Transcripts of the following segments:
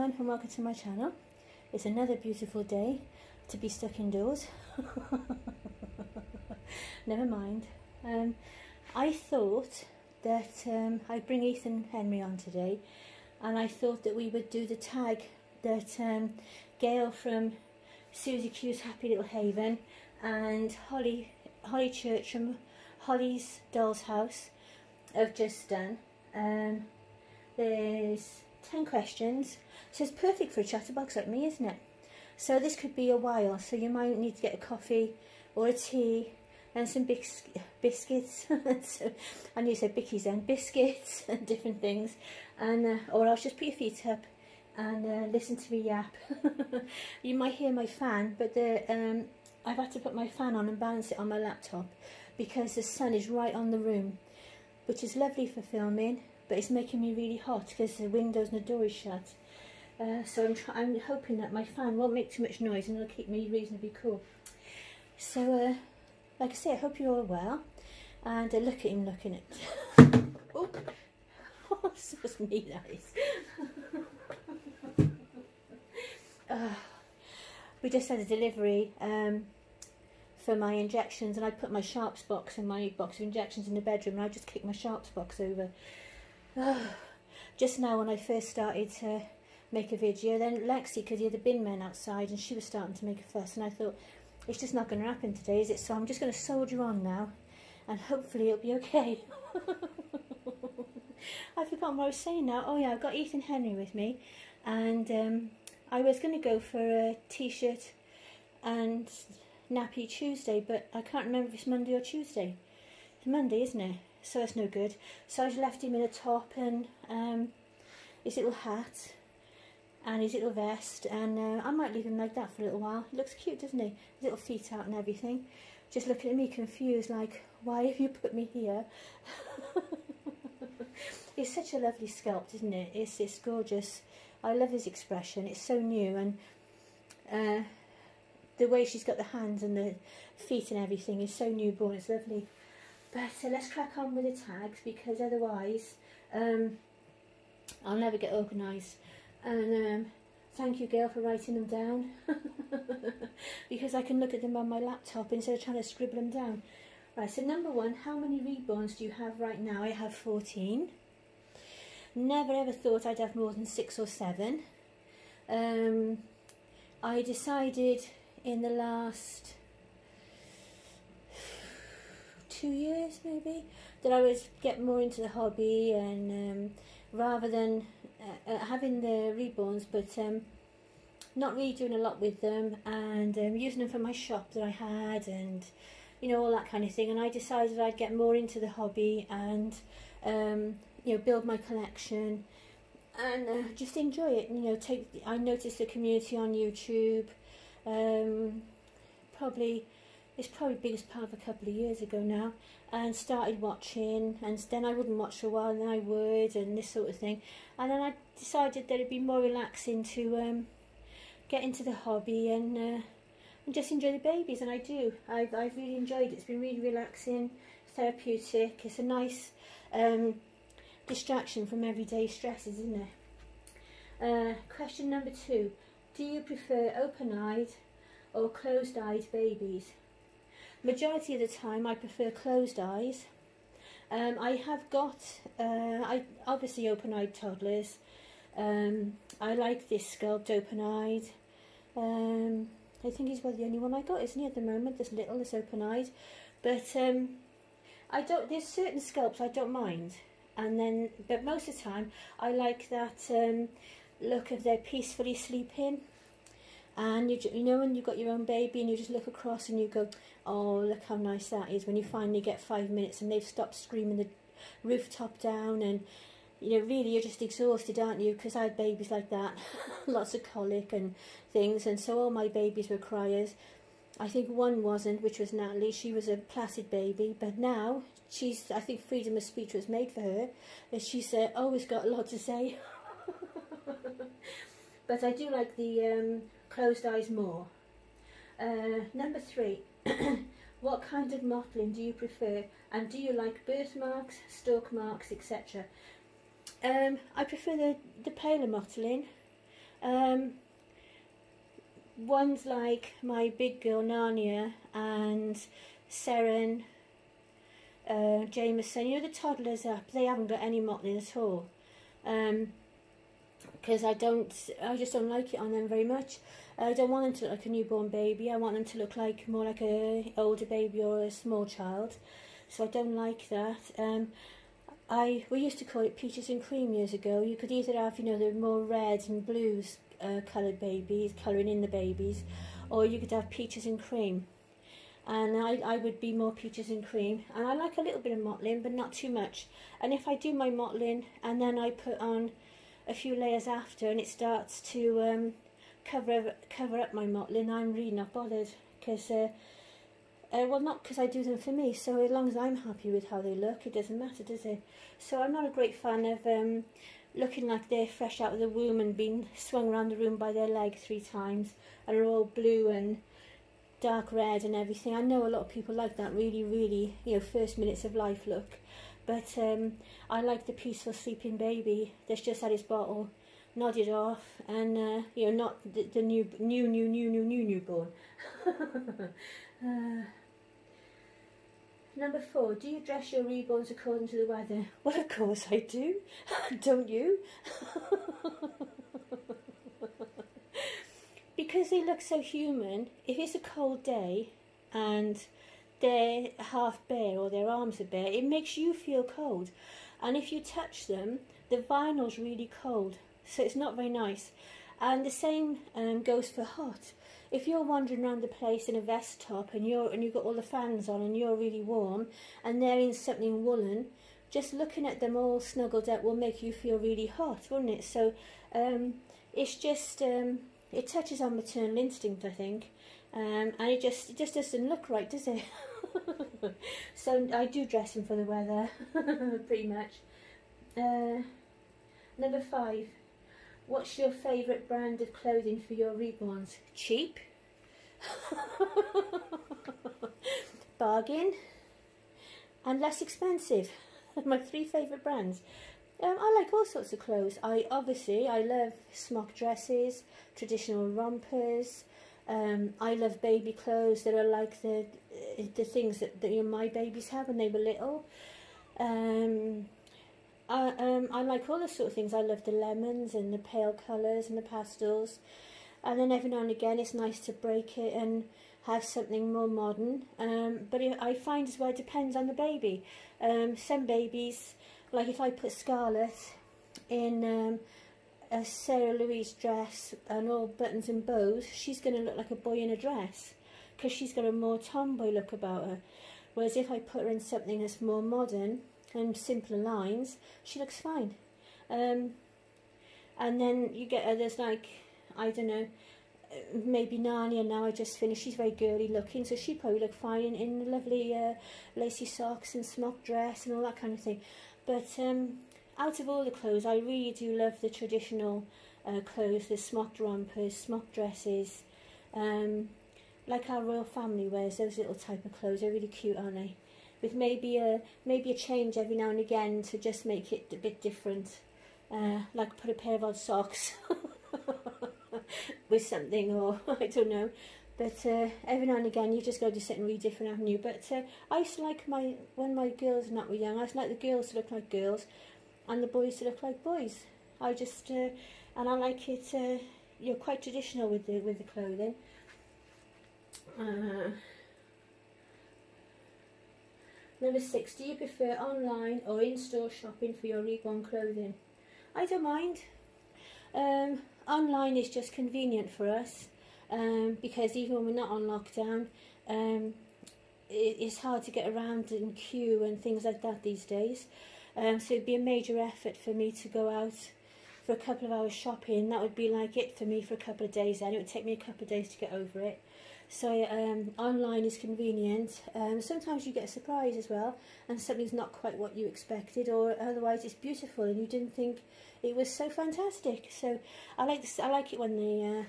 everyone and welcome to my channel. It's another beautiful day to be stuck indoors. Never mind. I thought that I'd bring Ethan and Henry on today, and I thought that we would do the tag that Gail from SusieQ's Happy Little Haven and Holly Church from Holly's Doll's House have just done. There's 10 questions, so it's perfect for a chatterbox like me, isn't it? So this could be a while, so you might need to get a coffee or a tea and some biscuits. So, I knew you said bickies then, biscuits and different things, and or else just put your feet up and listen to me yap. You might hear my fan, but I've had to put my fan on and balance it on my laptop because the sun is right on the room, which is lovely for filming, but it's making me really hot because the windows and the door is shut. So I'm hoping that my fan won't make too much noise and it'll keep me reasonably cool. So, like I say, I hope you're all well. And look at him looking at... Oh, so it's me, that is. We just had a delivery for my injections, and I put my sharps box and my box of injections in the bedroom, and I just kicked my sharps box over. Just now when I first started to make a video, then Lexi could hear the bin men outside and she was starting to make a fuss, and I thought, it's just not going to happen today, is it? So I'm just going to soldier on now and hopefully it'll be okay. I forgot what I was saying now. Oh yeah, I've got Ethan Henry with me, and I was going to go for a t-shirt and nappy Tuesday, but I can't remember if it's Monday or Tuesday. It's Monday, isn't it? So that's no good. So I just left him in a top and his little hat and his little vest, and I might leave him like that for a little while. He looks cute, doesn't he? His little feet out and everything. Just looking at me confused, like, why have you put me here? It's such a lovely sculpt, isn't it? It's gorgeous. I love his expression. It's so new, and the way she's got the hands and the feet and everything is so newborn. It's lovely. But let's crack on with the tags, because otherwise I'll never get organised. And thank you, Gail, for writing them down. Because I can look at them on my laptop instead of trying to scribble them down. Right, so number one, how many reborns do you have right now? I have 14. Never ever thought I'd have more than 6 or 7. I decided in the last 2 years maybe that I would get more into the hobby, and rather than having the reborns, but not really doing a lot with them, and using them for my shop that I had, and you know, all that kind of thing. And I decided I'd get more into the hobby and you know, build my collection and just enjoy it. You know, I noticed the community on YouTube. It's probably the biggest part of a couple of years ago now, and started watching, and then I wouldn't watch for a while and then I would, and this sort of thing. And then I decided that it'd be more relaxing to get into the hobby and just enjoy the babies, and I do. I've really enjoyed it. It's been really relaxing, therapeutic. It's a nice distraction from everyday stresses, isn't it? Question number 2. Do you prefer open-eyed or closed-eyed babies? Majority of the time I prefer closed eyes. I have got obviously open-eyed toddlers. I like this sculpt open-eyed. I think he's the only one I got, isn't he, at the moment? This little, this open-eyed. But there's certain sculpts I don't mind, and then, but most of the time I like that look of their peacefully sleeping. And you know, when you've got your own baby and you just look across and you go, oh, look how nice that is, when you finally get 5 minutes and they've stopped screaming the rooftop down, and you know, really you're just exhausted, aren't you? Because I had babies like that, lots of colic and things, and so all my babies were criers. I think one wasn't, which was Natalie. She was a placid baby, but now I think freedom of speech was made for her, and she's always got a lot to say. But I do like the closed eyes more. Number 3, what kind of mottling do you prefer, and do you like birthmarks, stork marks, etc.? I prefer the paler mottling. One's like my big girl Narnia and Seren, Jameson, you know, the toddlers up, they haven't got any mottling at all. Because I just don't like it on them very much. I don't want them to look like a newborn baby. I want them to look like more like a older baby or a small child. So I don't like that. We used to call it peaches and cream years ago. You could either have, you know, the more reds and blues coloured babies, colouring in the babies, or you could have peaches and cream. And I would be more peaches and cream. And I like a little bit of mottling, but not too much. And if I do my mottling and then I put on a few layers after and it starts to cover up my mottling, I'm really not bothered. Because, well, not because I do them for me. So as long as I'm happy with how they look, it doesn't matter, does it? So I'm not a great fan of looking like they're fresh out of the womb and being swung around the room by their leg 3 times and are all blue and dark red and everything. I know a lot of people like that really, really, you know, first minutes of life look. But I like the peaceful sleeping baby that's just had his bottle, nodded off, and you know, not the newborn. Number 4, do you dress your reborns according to the weather? Well, of course I do. Don't you? Because they look so human. If it's a cold day and they're half bare or their arms are bare, it makes you feel cold. And if you touch them, the vinyl's really cold, so it's not very nice. And the same goes for hot. If you're wandering around the place in a vest top and you've got all the fans on and you're really warm and they're in something woolen, just looking at them all snuggled up will make you feel really hot, won't it? So it's just it touches on maternal instinct, I think, and it just doesn't look right, does it? So I do dress them for the weather, pretty much. Number 5. What's your favourite brand of clothing for your reborns? Cheap, bargain, and less expensive. My 3 favourite brands. I like all sorts of clothes. I love smock dresses, traditional rompers. I love baby clothes that are like the things that you know, my babies had when they were little. I like all the sort of things. I love the lemons and the pale colours and the pastels. And then every now and again it's nice to break it and have something more modern. But I find as well it depends on the baby. Some babies, like if I put Scarlett in a Sarah Louise dress and all buttons and bows, she's going to look like a boy in a dress because she's got a more tomboy look about her. Whereas if I put her in something that's more modern and simpler lines, she looks fine. And then you get others like, I don't know, maybe Narnia now I just finished, she's very girly looking, so she probably look fine in lovely lacy socks and smock dress and all that kind of thing. But out of all the clothes, I really do love the traditional clothes, the smock rompers, smock dresses, like our royal family wears those little type of clothes. They're really cute, aren't they? With maybe a change every now and again to just make it a bit different, like put a pair of odd socks with something, or I don't know. But every now and again you just got to do something really different, haven't you? But I used to like when my girls and that were young, I used to like the girls to look like girls and the boys to look like boys. I just and I like it. You're quite traditional with the clothing. Number 6. Do you prefer online or in-store shopping for your reborn clothing? I don't mind. Online is just convenient for us because even when we're not on lockdown, it's hard to get around and queue and things like that these days. So it'd be a major effort for me to go out for a couple of hours shopping. That would be like it for me for a couple of days then. It would take me a couple of days to get over it. So online is convenient. Sometimes you get a surprise as well and something's not quite what you expected, or otherwise it's beautiful and you didn't think it was so fantastic. So I like it when the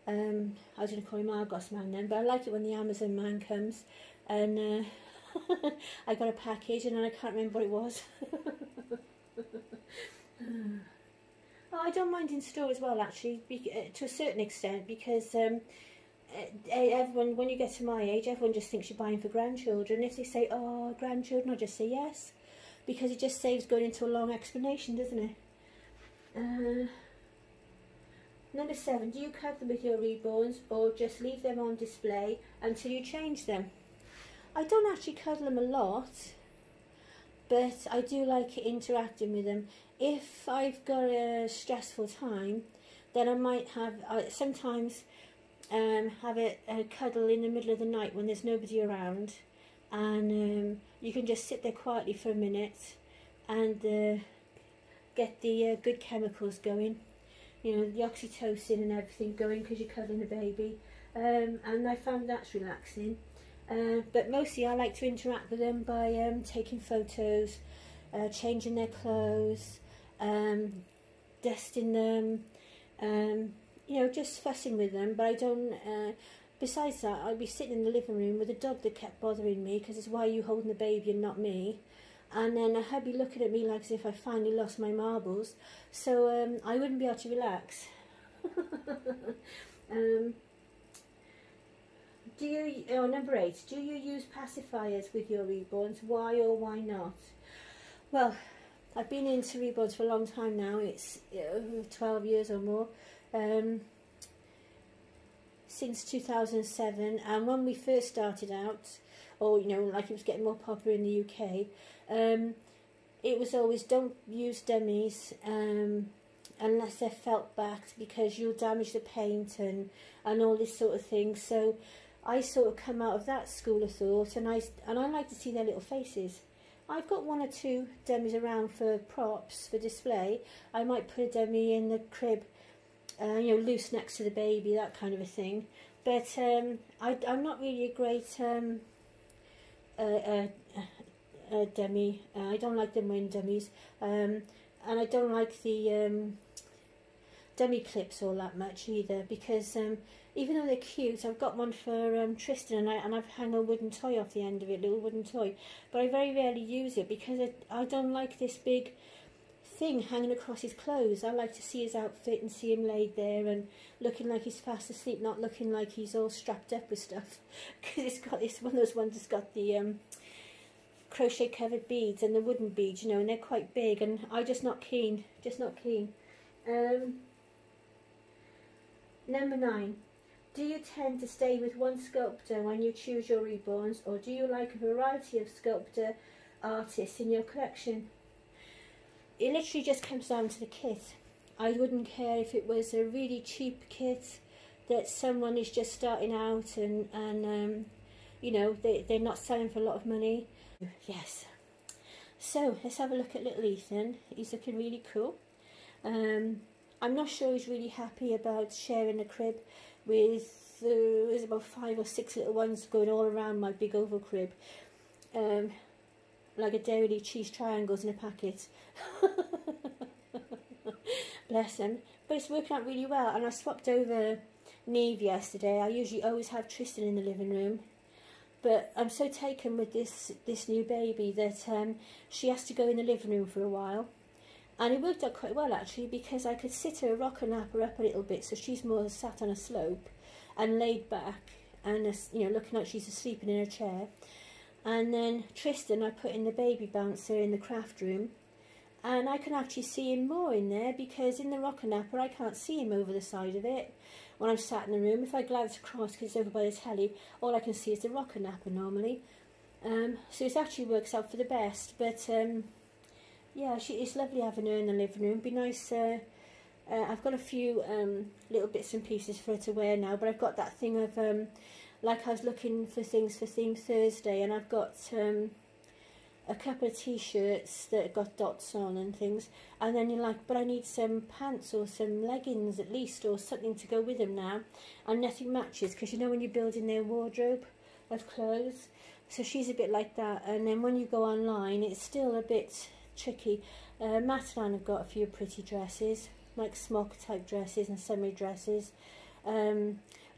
I was going to call him Argos man then, but I like it when the Amazon man comes and I got a package and then I can't remember what it was. Oh, I don't mind in store as well, actually, to a certain extent, because everyone, when you get to my age, everyone just thinks you're buying for grandchildren. If they say, oh, grandchildren, I just say yes, because it just saves going into a long explanation, doesn't it? Number 7, do you cuddle with your reborns or just leave them on display until you change them? I don't actually cuddle them a lot, but I do like interacting with them. If I've got a stressful time, then I might have, sometimes have a cuddle in the middle of the night when there's nobody around, and you can just sit there quietly for a minute and get the good chemicals going, you know, the oxytocin and everything going because you're cuddling a baby, and I found that's relaxing. But mostly I like to interact with them by taking photos, changing their clothes, dusting them, you know, just fussing with them. But I don't, besides that, I'd be sitting in the living room with a dog that kept bothering me because it's why are you holding the baby and not me? And then a hubby looking at me like as if I finally lost my marbles, so I wouldn't be able to relax. Number 8, do you use pacifiers with your reborns? Why or why not? Well, I've been into reborns for a long time now. It's 12 years or more, since 2007. And when we first started out, or you know, like it was getting more popular in the UK, it was always don't use dummies unless they're felt backed because you'll damage the paint and all this sort of thing. So I sort of come out of that school of thought, and I like to see their little faces. I've got 1 or 2 dummies around for props, for display. I might put a dummy in the crib, you know, loose next to the baby, that kind of a thing. But I'm not really a great dummy. I don't like them wearing dummies, and I don't like the dummy clips all that much either, because even though they're cute, I've got one for Tristan, and I've hung a wooden toy off the end of it, little wooden toy, but I very rarely use it because I don't like this big thing hanging across his clothes. I like to see his outfit and see him laid there and looking like he's fast asleep, not looking like he's all strapped up with stuff, because it's one of those ones that's got the crochet covered beads and the wooden beads, you know, and they're quite big, and I'm just not keen, Number 9, do you tend to stay with one sculptor when you choose your reborns, or do you like a variety of sculptor artists in your collection? It literally just comes down to the kit. I wouldn't care if it was a really cheap kit that someone is just starting out and you know, they're not selling for a lot of money. Yes. So let's have a look at little Ethan. He's looking really cool. I'm not sure he's really happy about sharing a crib with there's about 5 or 6 little ones going all around my big oval crib, like a dairy cheese triangles in a packet. Bless him. But it's working out really well, and I swapped over Neve yesterday. I usually always have Tristan in the living room, but I'm so taken with this new baby that she has to go in the living room for a while. And it worked out quite well actually, because I could sit her, rock and nap her up a little bit, so she's more sat on a slope and laid back and you know, looking like she's asleep in her chair. And then Tristan I put in the baby bouncer in the craft room, and I can actually see him more in there, because in the rocker napper I can't see him over the side of it when I'm sat in the room. If I glance across because it's over by the telly, all I can see is the rocker napper normally. So it actually works out for the best. But yeah, it's lovely having her in the living room. It'd be nice. I've got a few little bits and pieces for her to wear now, but I've got that thing of like I was looking for things for Theme Thursday, and I've got a couple of t-shirts that got dots on and things, and then you're like, but I need some pants or some leggings at least, or something to go with them now, and nothing matches, because you know when you're building their wardrobe of clothes. So she's a bit like that, and then when you go online it's still a bit tricky. Matt and I have got a few pretty dresses, like smock type dresses and summer dresses.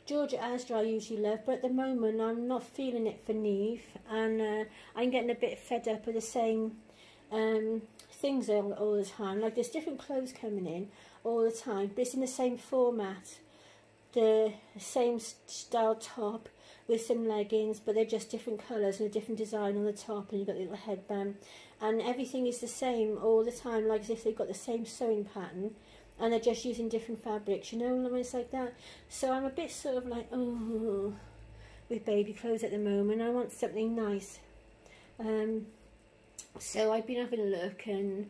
Georgia Asda I usually love, but at the moment I'm not feeling it for Neve, and I'm getting a bit fed up with the same things all the time. Like there's different clothes coming in. all the time, but it's in the same format, the same style top with some leggings, but they're just different colours and a different design on the top, and you've got the little headband, and everything is the same all the time, like as if they've got the same sewing pattern and they're just using different fabrics, you know, when it's like that. So I'm a bit sort of like, oh, with baby clothes at the moment. I want something nice. So I've been having a look and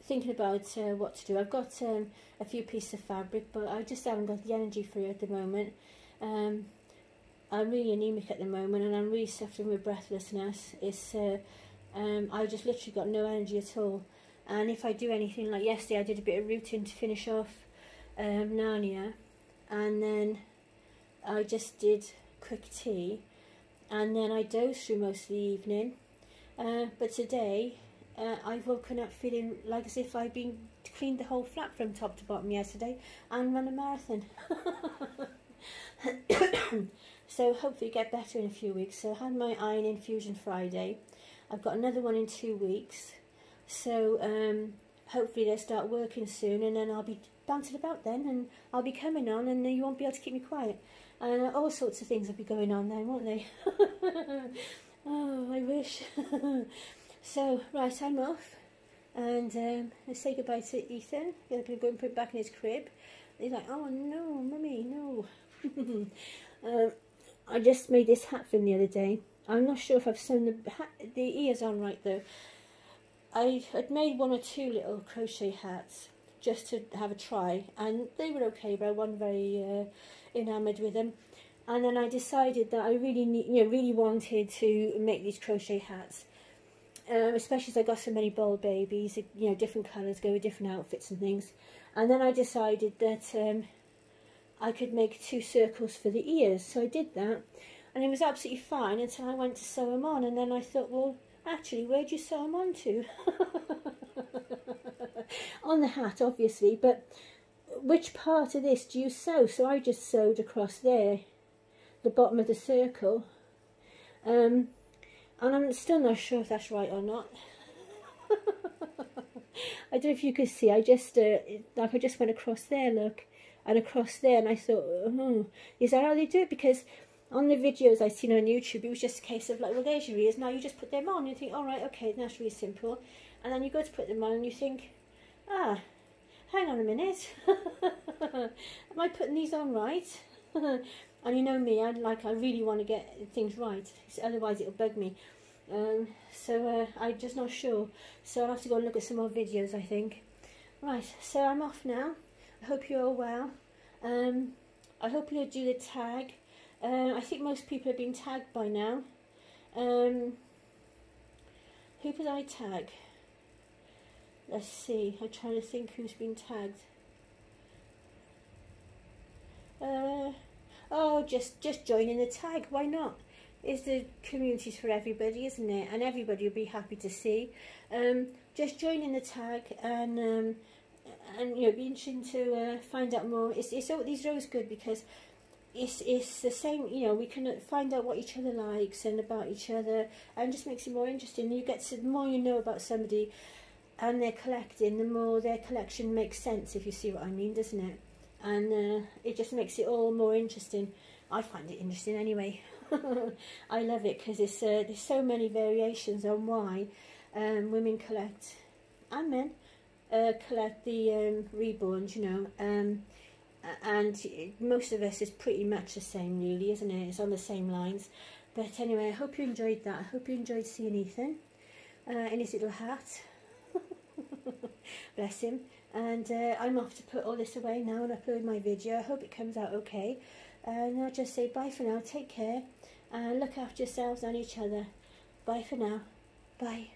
thinking about what to do. I've got a few pieces of fabric, but I just haven't got the energy for it at the moment. I'm really anemic at the moment, and I'm really suffering with breathlessness. It's I just literally got no energy at all. And if I do anything, like yesterday I did a bit of rooting to finish off Narnia, and then I just did quick tea, and then I dozed through most of the evening. But today I've woken up feeling like as if I'd been cleaned the whole flat from top to bottom yesterday and run a marathon. So hopefully get better in a few weeks. So I had my iron infusion Friday. I've got another one in 2 weeks. So hopefully they'll start working soon, and then I'll be bouncing about then, and I'll be coming on, and you won't be able to keep me quiet. And all sorts of things will be going on then, won't they? Oh, I wish. So, right, I'm off. And I say goodbye to Ethan. I'm going to go and put him back in his crib. He's like, oh no, mummy, no. I just made this hat for him the other day. I'm not sure if I've sewn the ears on right though. I had made 1 or 2 little crochet hats just to have a try, and they were okay, but I wasn't very enamoured with them. And then I decided that I really wanted to make these crochet hats, especially as I got so many bold babies, different colours go with different outfits and things. And then I decided that I could make 2 circles for the ears, so I did that, and it was absolutely fine until I went to sew them on, and then I thought, well, actually, where'd you sew them on to? On the hat, obviously, but which part of this do you sew? So I just sewed across there, the bottom of the circle, and I'm still not sure if that's right or not. I don't know if you could see, I just went across there, look, and across there, and I thought, oh, is that how they do it? Because on the videos I've seen on YouTube, it was just a case of like, well, there's your ears, now you just put them on, and you think, all right, okay, that's really simple. And then you go to put them on, and you think, ah, hang on a minute, am I putting these on right? And you know me, I really want to get things right, otherwise it'll bug me. So I'm just not sure, so I'll have to go and look at some more videos, I think. Right, so I'm off now. I hope you're all well. I hope you'll do the tag. I think most people have been tagged by now. Who could I tag? Let's see, I'm trying to think who's been tagged. Oh, just join in the tag, why not? It's the communities for everybody, isn't it? And everybody will be happy to see. Just join in the tag, and be interesting to find out more. These are always good because it's the same, we can find out what each other likes and about each other, and just makes it more interesting. The more you know about somebody and they're collecting, the more their collection makes sense, if you see what I mean, doesn't it? And it just makes it all more interesting. I find it interesting anyway. I love it because there's so many variations on why women collect, and men collect the reborns, and most of us is pretty much the same, really, isn't it? It's on the same lines. But anyway, I hope you enjoyed that. I hope you enjoyed seeing Ethan in his little hat. Bless him. And I'm off to put all this away now and upload my video. I hope it comes out okay. And I'll just say bye for now. Take care. And look after yourselves and each other. Bye for now. Bye.